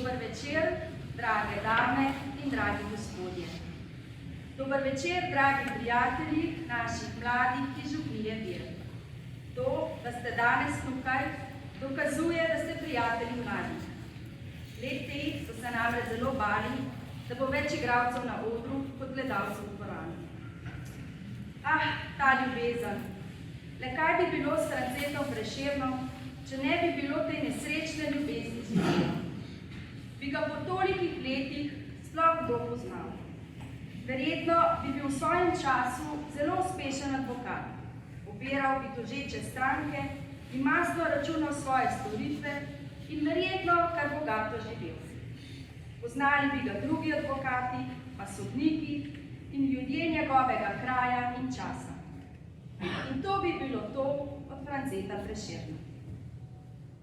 Dober večer, drage dame in dragi gospodje. Dober večer, dragi prijatelji naših mladih iz Župnije Vir. To, da ste danes tukaj, dokazuje, da ste prijatelji mladih. Leti so se namreč zelo bali, da bo več igralcev na odru kot gledalcev v dvorani. Ta ljubezen. Le kaj bi bilo s Francetom Prešernom, če ne bi bilo te nesrečne ljubezni z njim? Bi ga po tolikih letih sploh kdo poznal. Verjetno bi bil v svojem času zelo uspešen advokat. Obiral bi tožeče stranke in masno računal svoje storitve in verjetno kar bogato živel. Poznali bi ga drugi advokati, pa sodniki in ljudje njegovega kraja in časa. In to bi bilo to od Franceta Prešerna.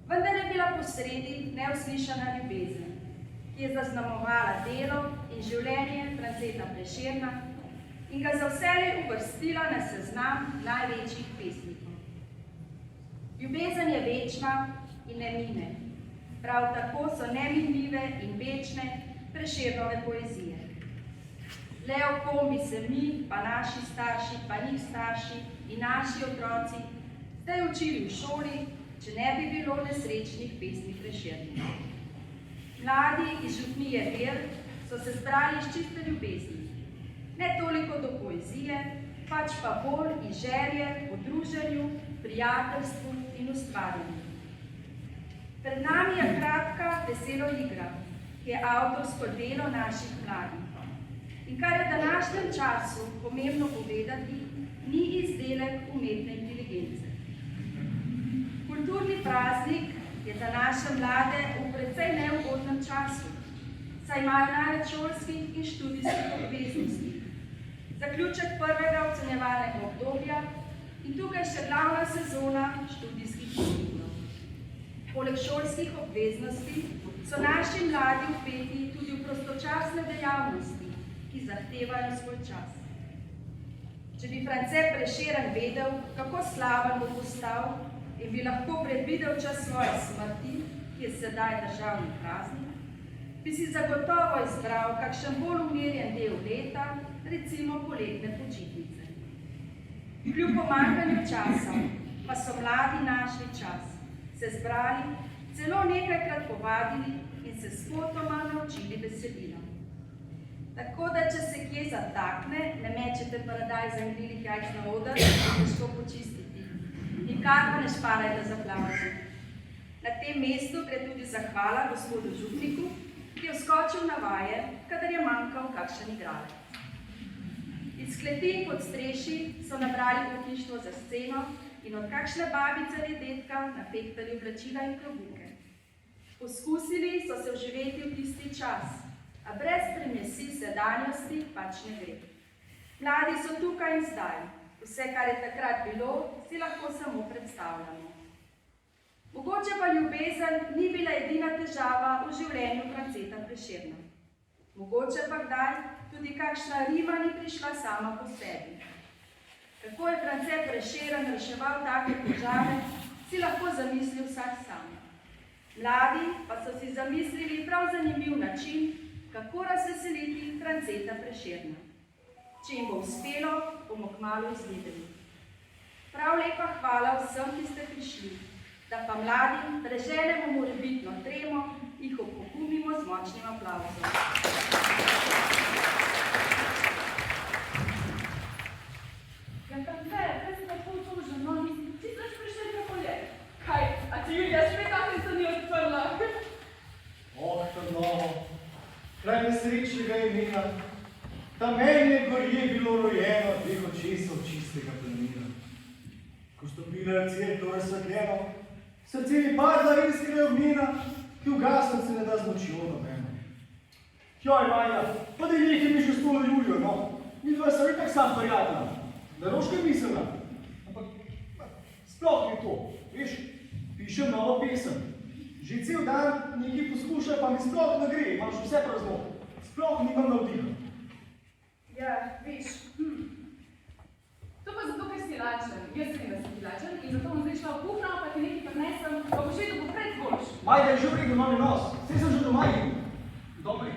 Vendar je bila posredi neuslišana ljubezen, ki je zaznamovala delo in življenje Franceta Prešerna in ga za vselej uvrstila na seznam največjih pesnikov. Ljubezen je večna in ne mine. Prav tako so neminljive in večne Prešernove poezije. Le o kom bi se mi, pa naši starši, pa njih starši in naši otroci zdaj učili v šoli, če ne bi bilo nesrečnih pesmi Prešerna. Mladi iz Župnije Vir so se zbrali iz čiste ljubezni. Ne toliko do poezije, pač pa bolj iz želje po druženju, prijateljstvu in ustvarjanju. Pred nami je kratka veselo igra, ki je avtorsko delo naših mladih. In kar je v današnjem času pomembno povedati, ni izdelek umetne inteligence. Kulturni praznik je za naše mlade v precej neugodnem času, saj imajo največ šolskih in študijskih obveznosti. Zaključek prvega ocenjevalnega obdobja in tukaj še glavna sezona študijskih izpitov. Poleg šolskih obveznosti so naši mladi vpeti tudi v prostočasne dejavnosti, ki zahtevajo svoj čas. Če bi France Prešeren vedel, kako slaven bo postal in bi lahko predvidel čas svoje smrti, ki je sedaj državni praznik, bi si zagotovo izbral kakšen bolj umirjen del leta, recimo poletne počitnice. Kljub pomanjkanju časa pa so mladi našli čas, se zbrali, celo nekajkrat povabili in se spotoma naučili besedila. Tako da, če se kje zatakne, ne mečete paradajza in belih jajc na oder, težko počistiti. Nikar pa ne šparajte za aplavzi. Na tem mestu gre tudi zahvala gospodu župniku, ki je vskočil na vaje, kadar je manjkal kakšen igralec. Iz kleti in podstreši so nabrali pohištvo za sceno in od kakšne babice ali detka napehtali oblačila in klobuke. Poskusili so se vživeti v tisti čas, a brez primesi sedanjosti pač ne gre. Mladi so tukaj in zdaj. Vse, kar je takrat bilo, si lahko samo predstavljamo. Mogoče pa ljubezen ni bila edina težava v življenju Franceta Prešerna. Mogoče pa kdaj tudi kakšna rima ni prišla sama po sebi. Kako je France Prešeren reševal take težave, si lahko zamisli vsak sam. Mladi pa so si zamislili prav zanimiv način, kako razveseliti Franceta Prešerna. Če jim bo uspelo, bomo kmalu izvedeli. Prav lepa hvala vsem, ki ste prišli, da pa mladim preženemo morebitno tremo, jih opogumimo z močnim aplavzom. Ja, France, kaj si tako tužen, no? Ti znaš prišli tako je. Kaj, a ti Julija spet tako se ni odprla? Trnovo, kraj nesrečnega imena, ta meni je gorje bilo rojeno dveh očesov čistega plemena. Ko stopila je to razsvetljeno, srce mi padla iskra ognjena, ki ugasnat se ne da z močjo nobeno. Joj, Vanja, pa da je nekaj mi že s tole Julijo, no. Midva sem itak sam prijatelja, da roška je miselna. Ampak, sploh ni to, veš, pišem novo pesem. Že cel dan nekaj poskuša, pa mi sploh ne gre, imam še vse prazno. Sploh nimam navdiha. Ja, veš, to pa zato, ker si lačen. Jaz vem, da si lačen in zato bom zdaj šla v kuhno, pa ti nekaj prinesem, pa boš vedel, bo pred zgolš. Majda je že v redu, novi nos. Vse sem že doma jim. Dobro je.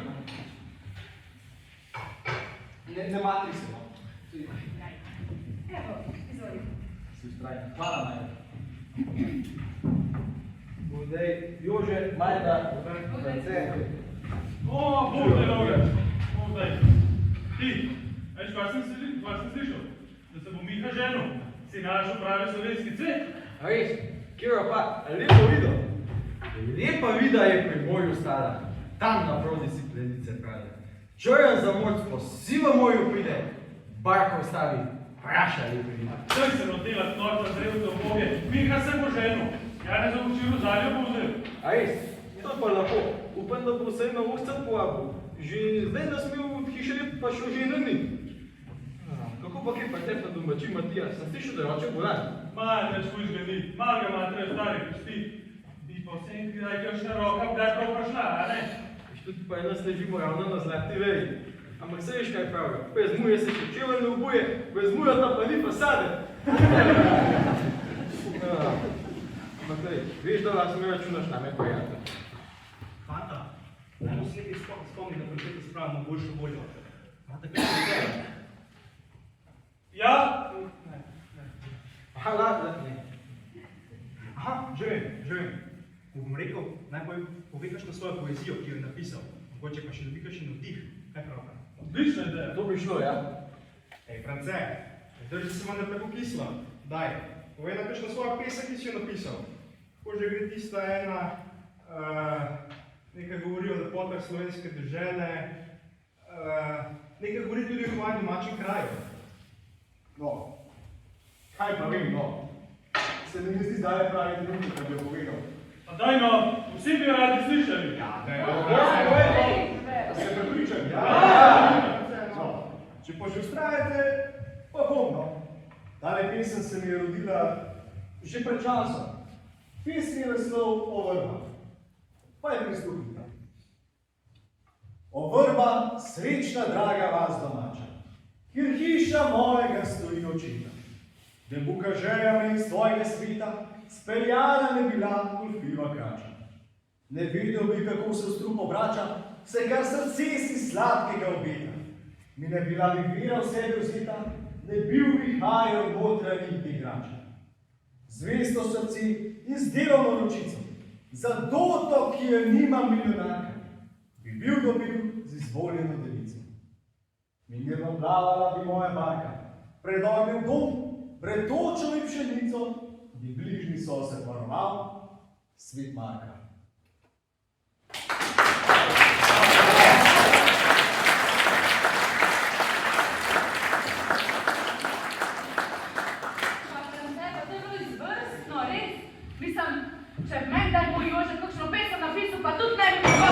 Ne matri se, no. Evo, izvoli. Si ustrajni. Hvala, Majda. Zdaj, Jože, Majda, France. O, Bog noge. Zdaj. Ti, veš, kaj sem slišal? Da se bo Miha ženil. Si našel pravi slovenski cvet? A res, kjero pa, lepo videl. Lepa vida je pri moju stara. Tam naproti si plenice pravi. Črn za moč po sivo moju pride, barko stavi, praša lepo vida. Kaj se notela torca zrevce v Boge? Miha se bo ženil. Ja ne zavuči rozaljo bo vzel. A res, to pa lahko. Upam, da bo se na ustca povabil. Že zdaj da smel od hiše pa šel že ni. Kako pa kaj pa tepna domači Matija? Sem slišal, da je oče bolan. Malo več kuž ga ni. Malo ga matre stari pusti. Bi pa vsem kdaj kakšna roka kdaj prav prišla, a ne? Tudi pa ena sležimo ravno na zlati veji. Ampak se veš kaj pravijo? Bez muje se še čevelj ne obuje, bez mujota pa ni fasade. Matej, veš, da vas me računaš name prijatelj. Fanta, dajmo se nekaj spomni, da početi spravimo boljšo voljo. Fanta, kaj se je? Ja? Aha, lahko, ne. Aha, že vem. Bom rekel, najbolj povej kakšno svojo poezijo, ki jo je napisal. Mogoče pa še dobi kakšen vdih. Kaj pravka? Odlična ideja. To bi šlo, ja? Ej, France, drži se vam tako kislo. Daj, povej nam kakšno svojo pesem, ki si jo napisal. Kako že gre tista ena, nekaj govori o lepotah slovenske dežele, nekaj govori tudi o tvojem domačem kraju. No, kaj pa vem, no. Se mi zdi zdaj pravi trenutek, da bi jo povedal. Pa daj no, vsi bi jo radi slišali. Ja, ne, Da se prepričam. Ja. No, če pa že ustrajate, pa bom, no. Tale pesem se mi je rodila že pred časom. Pesmi je naslov O vrba. Pa je prisluhnite. O vrba, srečna, draga vas domača, kjer hiša mojega stoji očeta. Da buka željami iz tvojega sveta, speljana ne bila golfiva kača. Ne videl bi, kako se v strup obrača, vse kar srce si sladkega obeta. Mi ne bila bi vira v sebi vzeta, ne bil bi hajer notranjih igrača. Zvesto srce in z delovno ročico, za doto, ki je nima milijonarka, bi bil dobil z izvoljeno devico. Mirno plavala bi moja barka, pred ognjem dom, pred točo in pšenico, bi bližnji sosed varoval, svet Marka. Če v meni daj bo Jože kakšno pesem napisal, pa tudi ne bi bilo.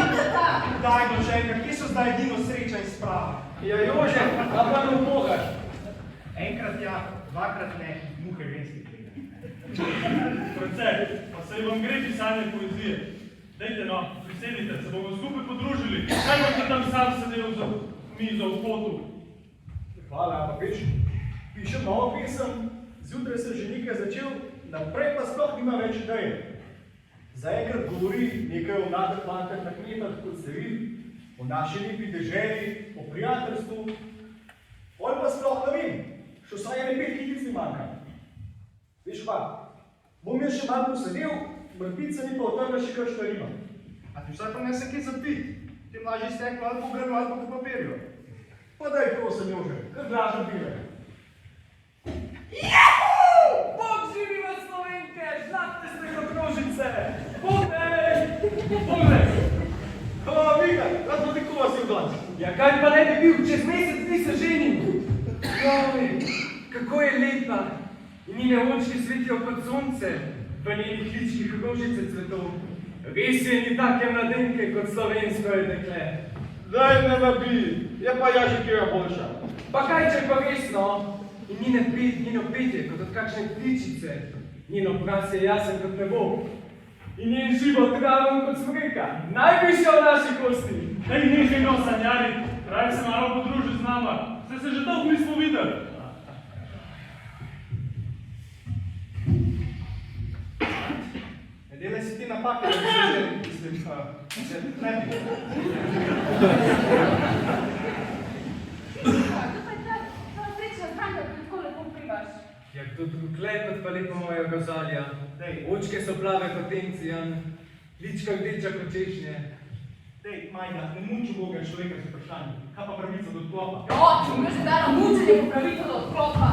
Daj, dočenka, kje so zdaj edino sreča in sprava? Ja, Jože, a pa ne upogaš. Enkrat ja, dvakrat ne, muhe ženski tega. France, pa se vam gre pisanje poezije. Dejte no, prisedite, se bomo skupaj podružili. Kaj boste tam sam sedel za mizo v potu? Hvala, ampak veš, pišem novo pesem, zjutraj sem že nekaj začel, naprej pa sploh nima več ideje. Zaenkrat govori nekaj o mladih fantah na kmetah, kot ste vi, o naši lepi deželi, o prijateljstvu. Pol pa sploh ne vem, še vsaj ene 5 kitic mi manjka. Veš pa, bom jaz še malo posedel, mrpica mi pa otrla še kakšna rima. A ti vsaj pa ne se kaj zapit, ti mlaži steklo ali po grenu ali po papirju. Pa daj prosim, Jože, kar dražem bile. Bog živi vas Slovenke, žlahte ste kot rožice. Poglej! O, Miha, rad bo nekova si v danes. Ja, kaj pa ne bi bil, čez mesec dni se ženim. Joj, kako je lepa. In njene oči svetijo kot sonce, v njenih ličkih rožice cvetov. Res je ni take mladenke kot slovensko je dekle. Daj ne nabi, je pa ja že kjera boljša. Pa kaj če pa res, no? In njeno petje kot od kakšne ptičice. Njeno obraz je jasen kot nebo. In njen život traven kot smreka, najvišja v naši kosti. Daj nekaj no sanjari, raj se malo podruži z nama. Ste se že dolgo nismo videli. Ne delaj si te napake, da bi se želi, mislim, ne bi. Kdo pa je ta srečna znanka, ki tako lepo plivaš? Jak to klepet pa lepo moja gazalja. Dej. Očke so plave kot encijan, lička rdeča kot češnje. Dej, Majda, ne muči Boga človeka z vprašanjem. Kaj pa pravica do odklopa? Jo, če mu že dala mučenje po pravico do odklopa.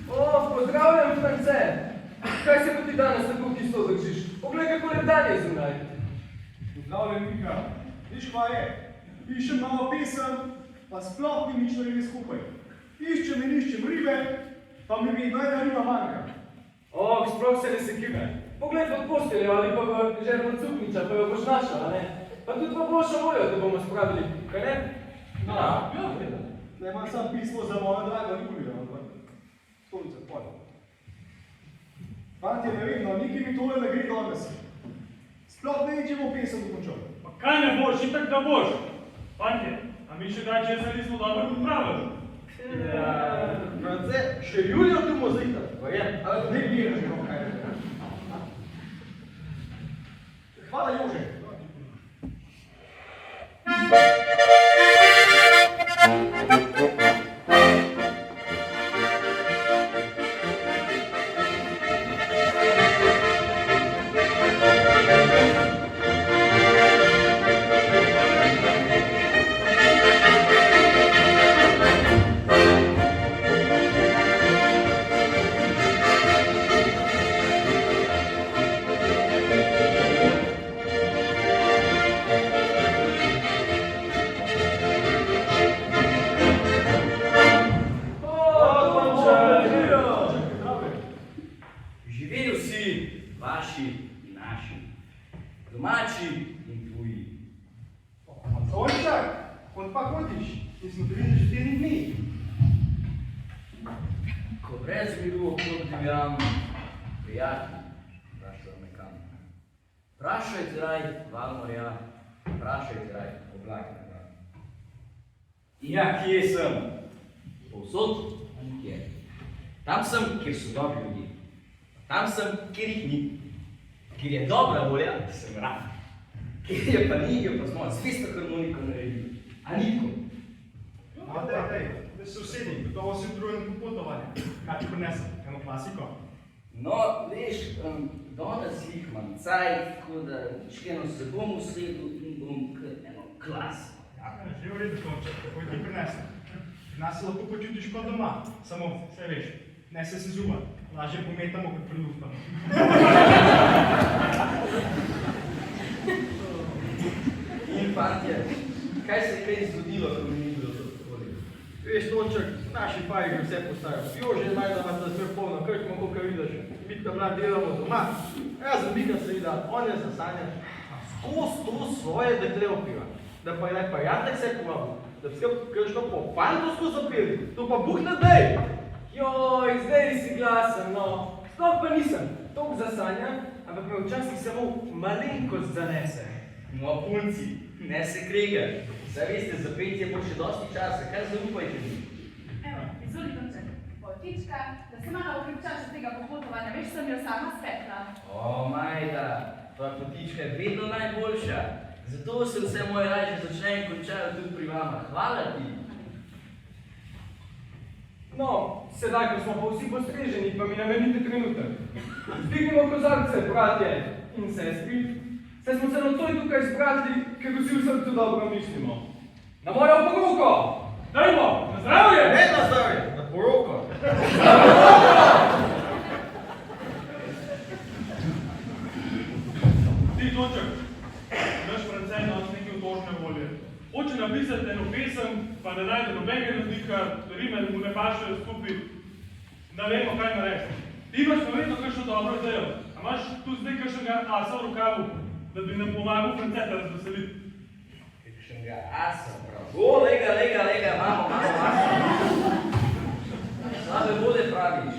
O, pozdravljam, France! Kaj se pa ti danes tako kislo držiš? Poglej, kako lepdanje je zunaj. Pozdravljen, Mika. Viš, kva je? Pišem novo pesem, pa sploh ni nič naredili skupaj. Iščem in iščem ribe, pa mi vedno ena riba manjka. O, sploh se ne sekive. Poglej pod posteljo ali pa v žerno cukniča, pa jo boš našla, a ne? Pa tudi pa boljšo voljo, da bomo spravili, kaj ne? Ja, da imam sam pismo za mojo drago Julijo, ampak stolica pol. Fantje, ne vem, no, niki mi tole ne gre danes. Sploh ne vem, če bom pesem dokončal. Pa kaj ne boš, itak da boš? Fantje, a mi še kaj česa nismo dobro pripravili? Ja, France, še Julijo tu mozika, verjem. Ali ne viraš, no, kaj ne. Hvala, Jože. Živeli vsi, vaši in naši, domači in tuji. Sončak, od pa hodiš? Nismo te videli že 4 dni. Ko brez miru obdiviram, prijatelji, vprašajo me kam. Vprašajte raj val morja, vprašajte raj oblake na dan. Ja, kje sem? Povsod, a nikjer. Tam sem, kjer so dobri ljudje. Tam sem, kjer jih ni. Kjer je dobra volja, sem rad. Kjer je pa ni, jo pa smo zvesto harmoniko naredili. A nitko. A, dej, sosedi, gotovo si utrujen po potovanju. Kaj ti prinesem? Eno klasiko? No, veš, danes jih imam cajt, tako da čkeno se bom usedel in bom kot eno klasiko. Ja, že v redu, Sončak, takoj ti prinesem. Nas se lahko počutiš kot doma, samo, vse veš, ne se zuba, lažje pometamo kot preluftamo. In fantje, kaj se je kaj zgodilo, ko mi ni bilo to takoli? Veš, Tonček, naši paji že vse postajajo. Jože je Majda vas da smr polno, krčmo, koliko vidiš. Mitka mlad delamo doma. Jaz za Mika seveda, on je zasanja. Skozi to svoje dekle opiva. Da pa je prijatelj se povabil. Da bi se kršno po fantovsko zapeli. To pa Bog ne dej! Joj, zdaj si glasen, no. Sploh pa nisem. Toliko zasanjam, ampak me včasih samo malenkost zanese. No, punci, ne se kregaš. Saj veste, za petje bo še dosti časa, kar zaupajte mi. Evo, izvoli Tonček, potička, da se malo okrepčaš od tega popotovanja, veš, sem jo sama spekla. O, Majda, tvoja potička je vedno najboljša. Zato se vse moje raje začne in končajo tudi pri vama. Hvala ti. No, sedaj, ko smo pa vsi postreženi, pa mi namenite trenutek. Zdignimo kozarce, bratje in sestri. Saj smo se nocoj tukaj zbrali, ker vsi v srcu dobro mislimo. Na mojo poroko! Dajmo, na zdravje! Ne na zdravje, na poroko. Ti, Tonček, naš francaj danes neke utožne volje. Hoče napisati eno pesem, pa ne najde nobenega razlika, rime mu ne pašejo skupaj. Ne vemo, kaj narediti. Ti imaš pa vedno kakšno dobro idejo. A imaš tu zdaj kakšnega asa v rokavu, da bi nam pomagal franceta razveseliti? Kakšnega asa, bravo, lega, mamo. Slabe vode praviš.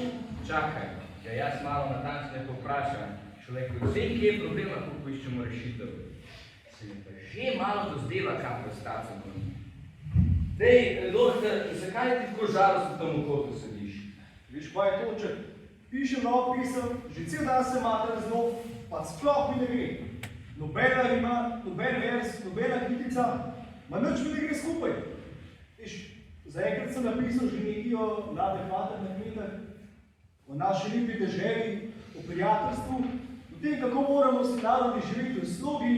Čakaj, da jaz malo natančneje povprašam. Človek, vsem, kje je problem, lahko poiščemo rešitev. Se mi pa že malo dozdeva, kam postati za njim. Dej, doktor, zakaj ti tako žalost v tem kotu sediš? Viš, pa je Tonček, pišem novo pisem, že cel dan se matrem z njo, pa sploh mi ne gre. Nobena rima, noben vers, nobena kritica, ma nič mi ne gre skupaj. Viš, zaenkrat sem napisal že nekaj o mlade fate na kmetah, o naši lepi deželi, o prijateljstvu, o tem, kako moramo si narodi živeti v slogi,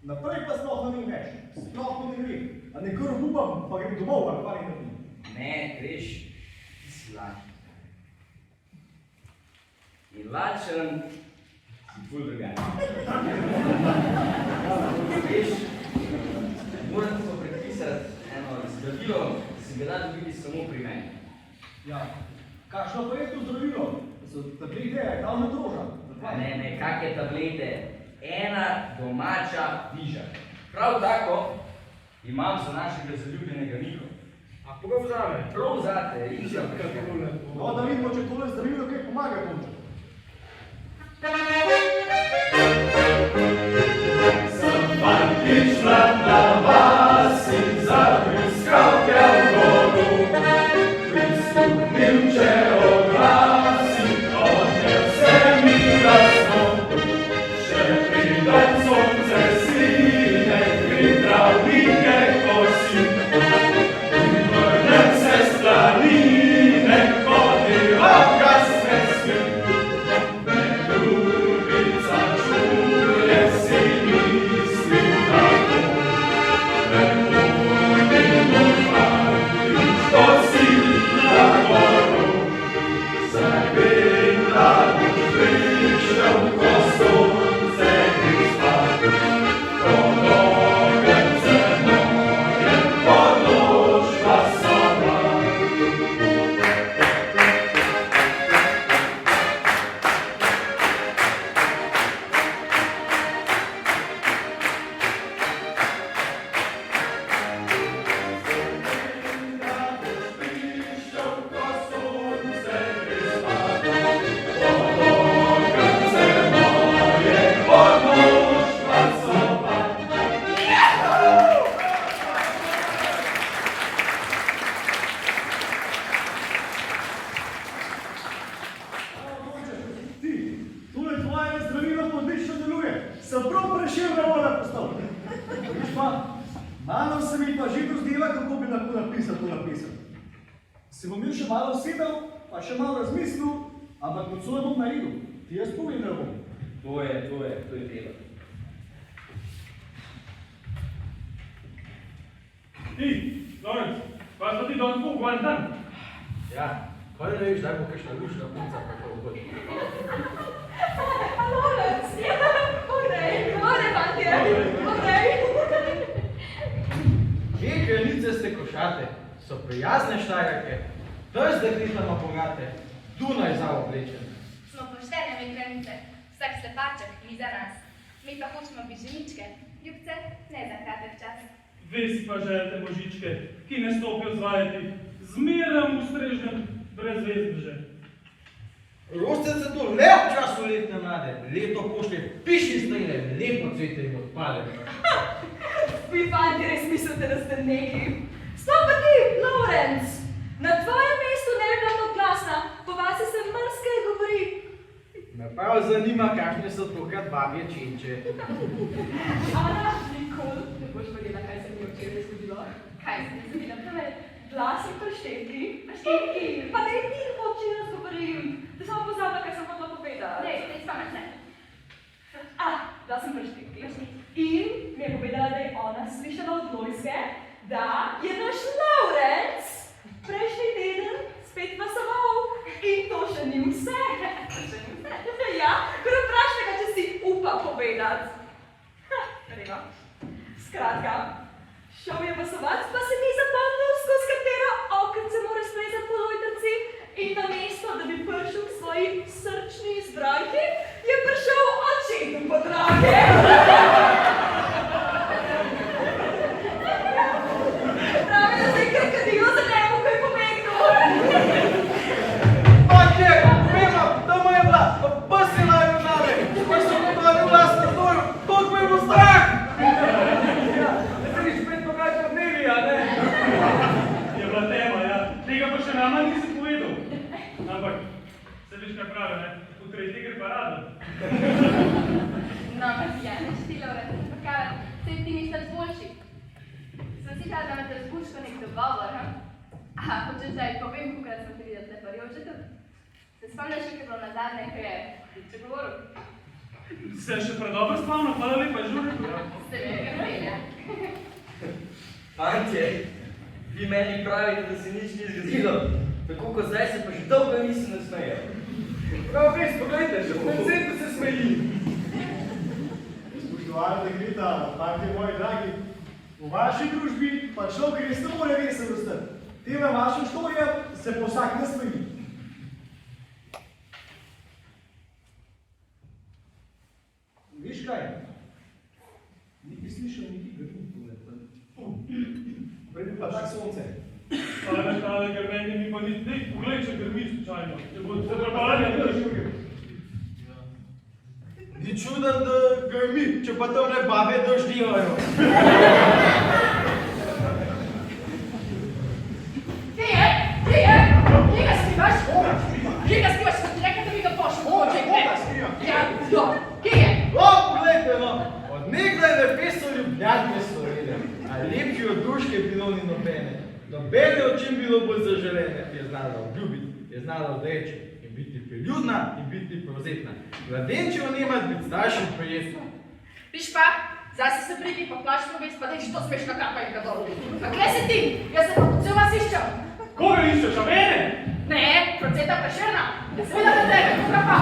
naprej pa sploh ne vem več, sploh mi ne gre. A nekaj obupam, pa grem domov, ali pa ne naredim. Ne, veš, ti si lačen. In lačen si ful drugačen. Veš, moram ti pa predpisati eno zdravilo, ki si ga da dobiti samo pri meni. Ja, kakšno pa je to zdravilo? So tablete, je glavna droža. Ne, kakve tablete? Ena domača diža. Prav tako imam za našega zaljubljenega Niko. A prav zame? Prav zate, išam. No, da vidimo, če tole zdravilo kaj pomaga boče. Sem fantič mlad na vasi, zabriskal te v vodu, prisluhnil, če oglasi, odnev se mi jasno, še pridem sonce sine, pripravnike kosi, in vrnem se s planine, kot divaka smesmi. Sem prav prešel na voda postal. Viš pa, malo se mi pa že dozdeva, kako bi lahko napisal to napisal. Se bom bil še malo sedel, pa še malo razmislil, ampak nocoj bom naredil. Ti jaz povem, da bom. To je delo. Ti, Lorenc, pa so ti danes pogovarjali dan? Ja, kaj ne veš, daj bo kakšna lušna punca, kako bo. Lorenc, ja, Poglej, fantje. Kje kraljice ste košate, so prijazne štajerke, trž dekletama bogate, Dunaj za oblečen. Smo poštene mi kraljice, vsak slepaček ni za nas. Mi pa hočemo biti ženičke, ljubce ne za kratek čas. Ve si pa želite možičke, ki ne stopijo zvajati, zmeram ustrežnem, brez vezbeže. Rostet se to le v času letne mlade, leto pošlje pišni strele, lepo cvete in odpade. Vi fanti res mislite, da ste neki. Stop pa ti, Lorenc! Na tvojem mestu ne bi bila to glasna, po vasi se mrskaj govori. Me prav zanima, kakšne so tokrat babje čenče. Ana, nikoli ne boš verjela, kaj se mi je včeraj zgodilo. Kaj se mi zgodilo? Preveč, glasi preštetki, pa da je ti hoči razgovorim. Da sem pozabila, kaj sem hotela povedati. Ne spomnim se. Da sem preštetki. In mi je povedala, da je ona slišala od Lojske, da je naš Lorenc prejšnji teden spet pasoval. In to še ni vse. Ja, kar vprašaj ga, če si upa povedati. Reva. Skratka, šel je pasovat, pa se ni zapomnil, skozi katero okrce mora splezati po lojtrci in namesto, da bi prišel k svoji srčni izbrajki, je prišel očetu po drage. Pravi, da se je krkadilo za pokraj te gre parada. No, Marcijan, ti Laura, pokavaj, saj ti misliš boljši. Sem si da imate zguško nek dogovor, ha? Aha, hočeš da povem, kolikrat smo te videli tle prvi očetu? Se spomniš, kaj je bilo nazadnje, ko je Diče govoril? Se še predobro spomnim, hvala lepa, žurek. Se mi je velja. Fantje, vi meni pravite, da se nič ni zgodilo, tako kot zdaj se pa že dolgo nisem nasmejal. Prav res, pogledajte, že v centru se smeji. Spoštovana dekleta, fantje moji dragi, v vaši družbi pa človek res ne more vesel ostati. Tema vaša štorija se po vsak nasmeji. Veš kaj? Niti slišal, niti grmi tole. Predi pa tak sonce. Tale grmenje mi pa ni, dej, poglej, če grmi slučajno. Če bo se preparanje držil. Ni čuden, da grmi, če pa tamle babe doždivajo. Kje ga skrivaš? Kje ga skrivaš, ko ti rekla, da mi ga pošljem? Koga skrivam? Ja, kdo? Kje je? O, poglejte, no, od nekdaj ne peso Ljubljane Slovene, a lepši od duške bilo ni nobene. Nobene od čim bilo bolj zaželene, je znala obljubiti, je znala odreči in biti priljudna in biti prevzetna. Mladenčevo nema biti staršem prijesna. Viš pa, zdaj si se pridi pa plaš povesti, pa dej, što smeš na kapa in ga dol. A kje si ti? Jaz se pa po cel vas iščem. Koga iščeš, a mene? Ne, proceta Prešerna. Seveda na tebe, koga pa?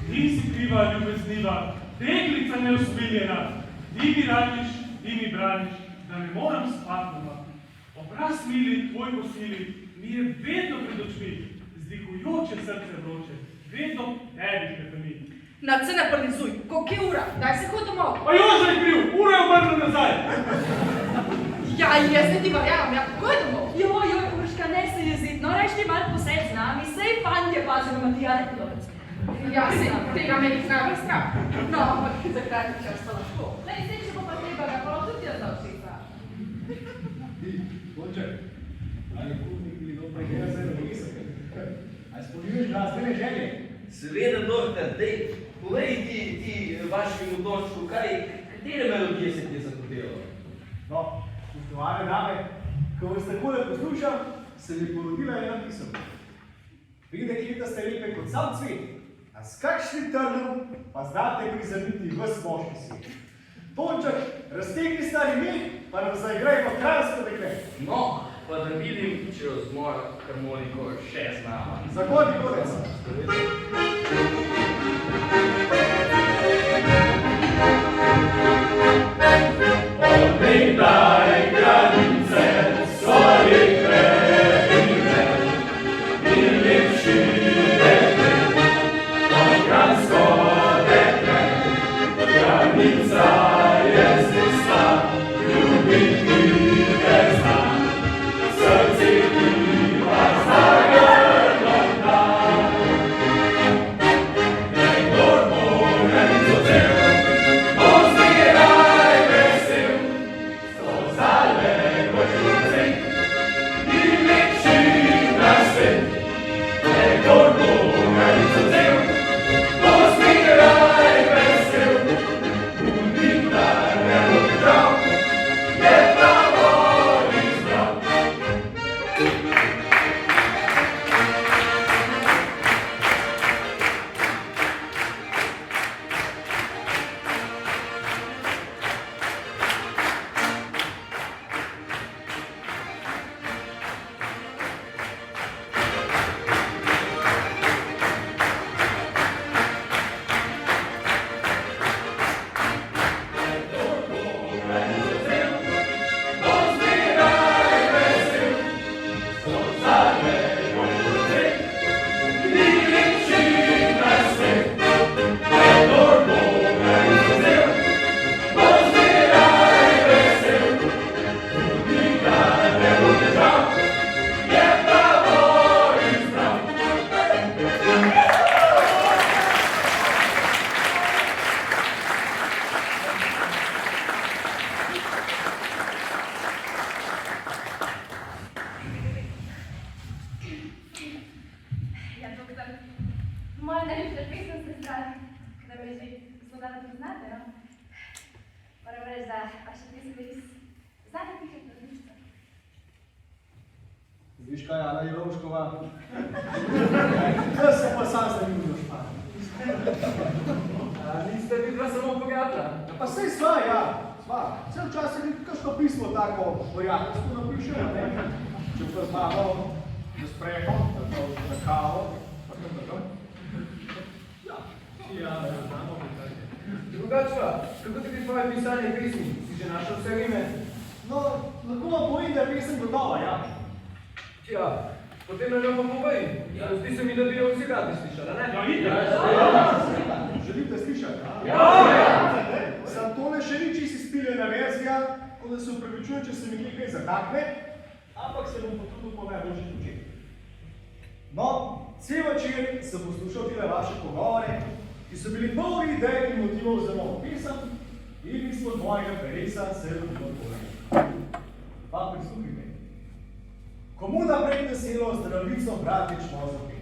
Nisi kriva, ljubezniva, deklica neusmiljena. Ti mi radiš, ti mi braniš, da ne moram spati doma. Obraz mili, tvoj posili, mi je vedno pred očmi, zdihujoče srce vroče, vedno tebi hrepeni. Na se ne prnizuj, koliko je ura? Daj se hod domov. A Joža je kriv, ura je obrnila nazaj. Ja, jaz ne ti verjamem, ja, kako je domov? Joj, Urška, ne se jezit, no reč ti malo posed z nami, sej fantje pazijo na Matija Nekolovec. Ja, sej, tega me ni znamo strah. No, ampak za kratki čas pa lahko. Lej, sej, če bo pa treba, ga pa tudi jaz zavšica. Ti, Bonček, ali kuhnik ili dobro gleda se na visok? Ali spolnjuješ glasbene želje? Seveda, doktor, dej, povej ti vašemu dočku, katere melodije se ti je zakotelo? No, spoštovane dame, ko vas takole poslušam, se mi porodila ena misel. Vi dekleta ste lepe kot sam cvet, a s kakšnim trnom pa znate prizemiti ves moški svet. Tonček, raztegni stari mi, pa nam zaigraj v kranjsko dekle. No, pa da vidim, če rozmor harmoniko še z nama. Zagodni konec. Od nekdaj granice so lepe ime in lepši deklet, od kranjsko dekle. Granica je zvesta, ljubiti te zna, srce ti pa za grlom da. Moja najljubša pesem ste zbrali, da me že gospodarno poznate, no? Moram reči, da vaša pesem je res zadnja pišete odlična. Viš kaj, Ana Jelovškova? To se pa sam zanimljivo špara. Niste videla samo pogajatla? Ja, pa sej sva, ja. Sva. Cel čas je kakšno pismo tako prijateljsko napišejo, ne? Če pa z mano na sprehod, na kavo, tako. Ja, ne znamo, kaj. Drugačva, kako ti bi tvoje pisanje pesmi? Si že našel vse ime? No, lahko vam povem, da je pesem gotova, ja. Ja, potem na njo pa povej. Zdi se mi, da bi jo vsi radi slišali, ne? Ja, ide. Želite slišati? Ja! Sam tole še ni čisto izpiljena verzija, ko da se upravičujem, če se mi nekaj zatakne, ampak se bom potrudil po najboljših močeh. No, cel večer sem poslušal tile vaše pogovore, ki so bili polni idej in motivov za novo pesem in izpod mojega peresa se rodilo tole. Pa prisluhnite. Komu naprej veselo zdravico bratič zapet?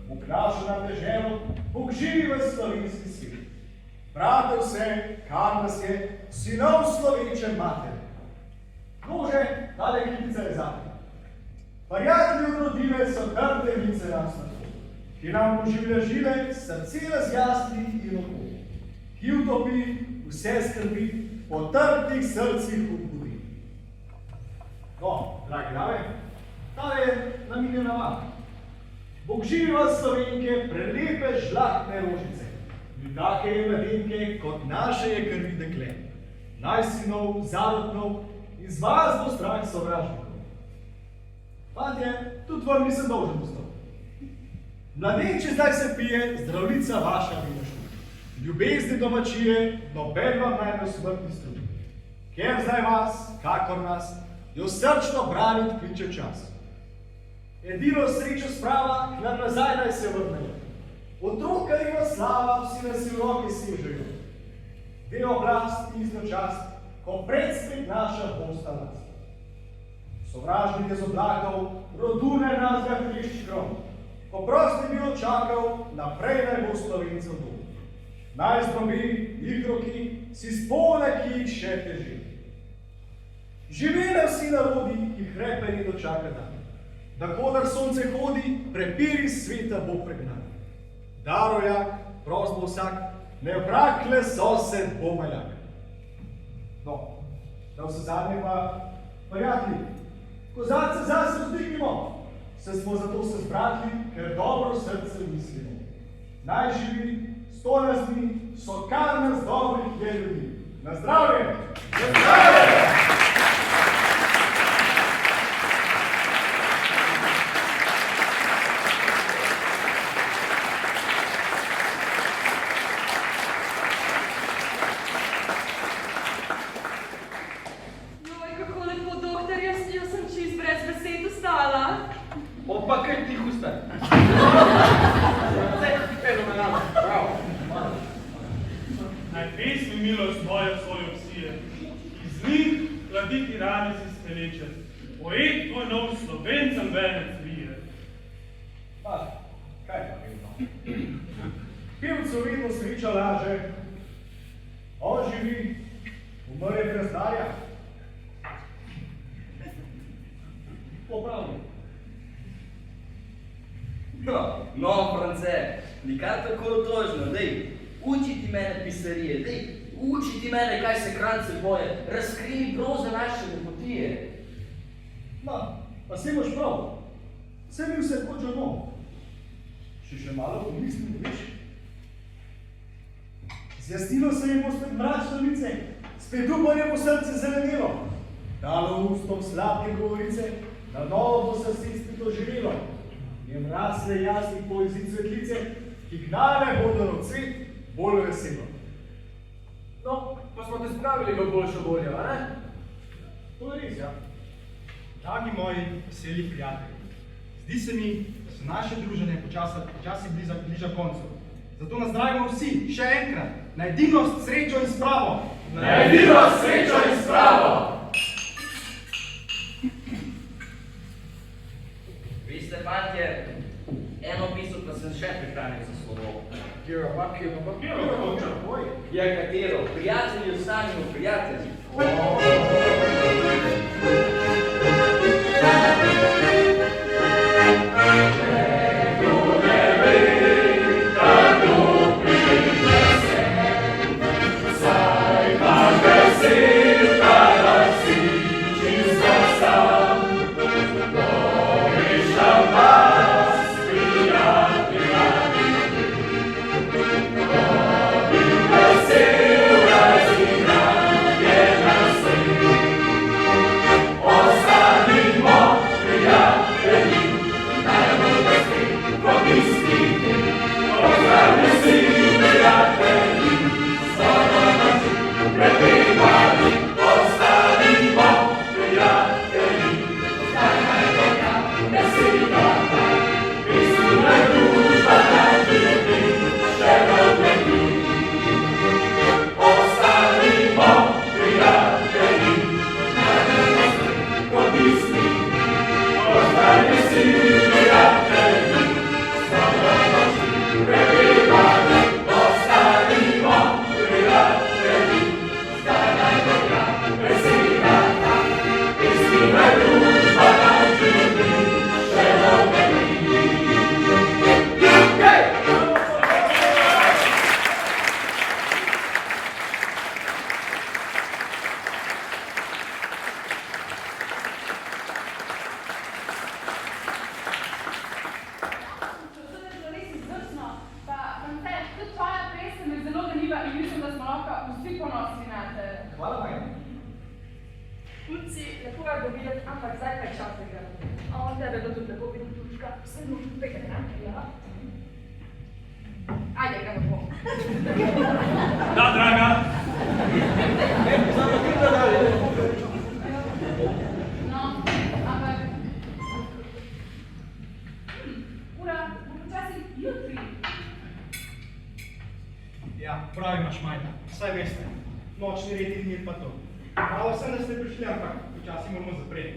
Bog našel nam deželo, Bog živi v slovenski svet. Brate vse, kar nas je, sinov slovenče mater. Bože, tale klica je zate. Prijatelji rodile so trde lice nas na to, ki nam poživlja žive, srce razjasni in oko, ki utopi vse skrbi, po trdih srcih obudi. No, dragi dame, tale je namenjena vam. Bog živi vas Slovenke, prelepe žlahtne rožice, in take je mladenke, kot naše je krvi dekle. Naj sinov, zarodnov, iz vas bo strah sovražnikov. Fantje, tudi vam nisem dolžen postal. Mladenče zdaj se pije, zdravljica vaša vinašu. Ljubezni domačije, noben vam naj ne smrtni strudi. Ker zdaj vas, kakor nas, jo srčno branit kliče čas. Edino srečo sprava, k nam nazaj naj se vrnejo. Otroka ima slava, vsi nas v roke sežejo. Del oblast in iznočast, ko predspet naša bosta last. Sovražnike z oblakov, rodune nas ga klišč grom. Ko prosti bi očakal, naprej naj bo Slovencev dom. Naj zdrobi, igroki, si spone, ki jih še teži. Živele vsi narodi, ki hrepeni dočaka dan. Da kodar sonce hodi, prepiri sveta bo pregnan. Darojak, prost bo vsak, ne vrakle sosed bo majak. No, da vse zadnje pa, prijatelji, kozarce zase vzdignimo, se smo zato se zbratli, ker dobro srce mislimo. Naj živi, 100 nas dni, so kar nas dobrih je ljudi. Na zdravje! Na zdravje! Opa, kaj tiho staj. Zdaj ti fenomenalno, bravo. Naj pesmi milost moja svoje psije, iz njih hladiti rane si steleče, poet tvoj nov Slovencem venec vije. Pa, kaj pa vedno? Pevcu vedno sreča laže, on živi, umr je brez darja. Popravljaj. No, France, nikar tako otožno, dej, učiti mene pisarije, dej, učiti mene, kaj se krance boje, razkrij proze naše lepotije. Ma, pa se imaš prav, vse mi vse hoče no. Še malo pomislim, veš? Zjasnilo se je pospet mračno lice, spet upanje po srce zelenilo. Dalo ustom sladke govorice, na novo bo se spet oživilo. Njem rasle jasnih poezij cvetlice, ki gnale bodo na cvet bolj veselo. No, pa smo te spravili v boljšo voljo, a ne? To je res, ja. Dragi moji veseli prijatelji, zdi se mi, da se naše druženje počasi bliža koncu. Zato nazdravimo vsi, še enkrat, na edinost, srečo in spravo! Na edinost, srečo in spravo! Vi ste, fantje, eno pismo pa sem še prihranil za za slovo. Kiro pa. Ja, katero? Prijatelji ostanimo prijatelji. Hvala, Maja. Punci, lepo je bilo videti, ampak zdaj kaj čas igra. A on tebe bo tudi lepo videti, Tučka. Vse mu pekne, ne? Ja. Ajde, gremo po. Da, draga. No, ampak... Ura, bo počasi jutri. Ja, prav imaš, Majda. Saj veste, nočni red in mir pa to. Hvala sem, da ste prišli, ampak počasi moramo zapreti.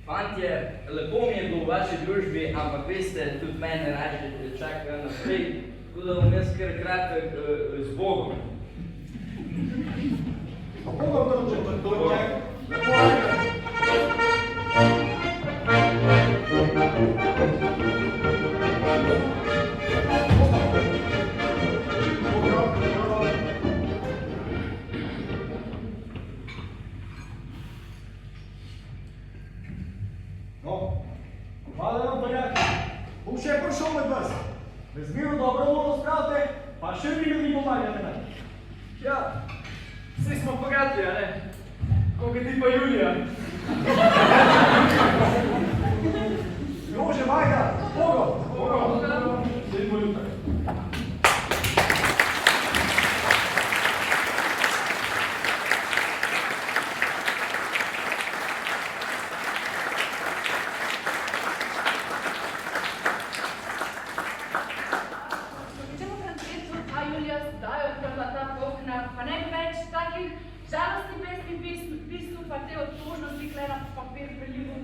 Fantje, lepo mi je bilo v vaši družbi, ampak veste, tudi mene raje čakajo naprej, tako da bom jaz kar kratek z Bogom. Kako vam to čakaj? Lepo je. No, hvala vam, prijatelji. Bom še prišel med vas. Razmerno dobro voljo spravite, pa še vi mi pomagate. Ja, svi smo prijatelji, a ne? Koga ti pa Julija? Jože, Majda, Bogo. Sedimo jutra. Čemu Francesu ta Julija zdaj odprla ta okna, pa ne bi več takih žalostnih pesmi pisal, pa te obtožnosti klera papir prelivu.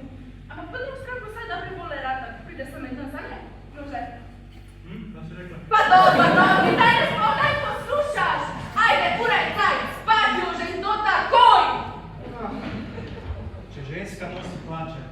Ampak pa drug skrb vsaj dobre vole rata, ko pride sem jedna sanje. Jože. Kaj si rekla? Pa dobro, daj ne sploh, daj poslušaš! Ajde, ura je kaj, spati Jože in to takoj! Če ženska nosi plače.